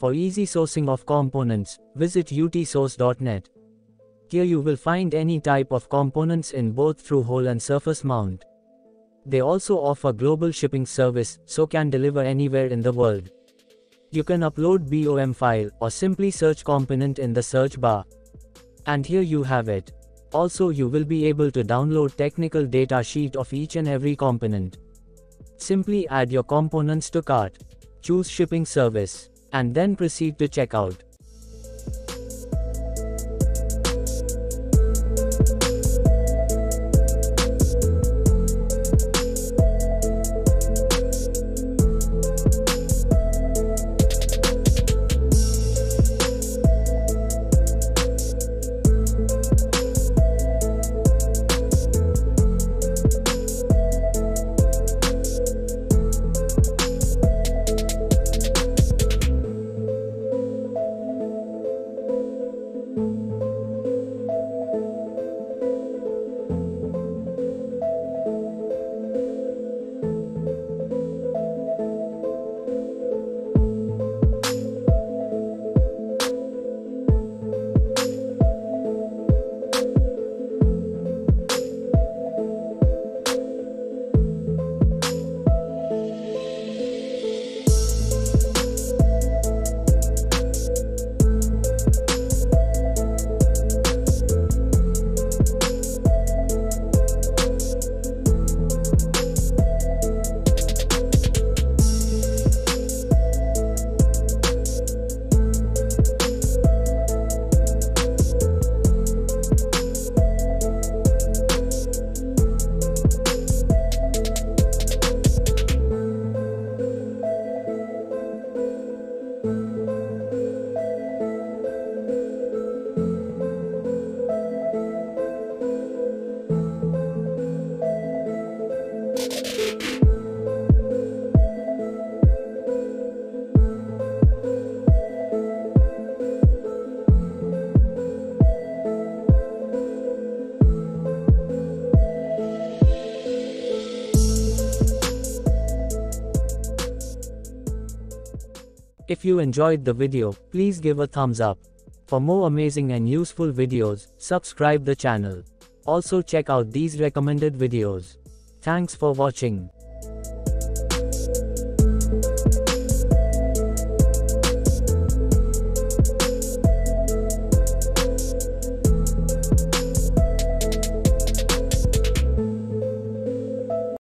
For easy sourcing of components, visit utsource.net. Here you will find any type of components in both through-hole and surface mount. They also offer global shipping service, so can deliver anywhere in the world. You can upload BOM file or simply search component in the search bar. And here you have it. Also, you will be able to download technical data sheet of each and every component. Simply add your components to cart, choose shipping service, and then proceed to checkout. If you enjoyed the video, please give a thumbs up. For more amazing and useful videos, subscribe the channel. Also check out these recommended videos. Thanks for watching.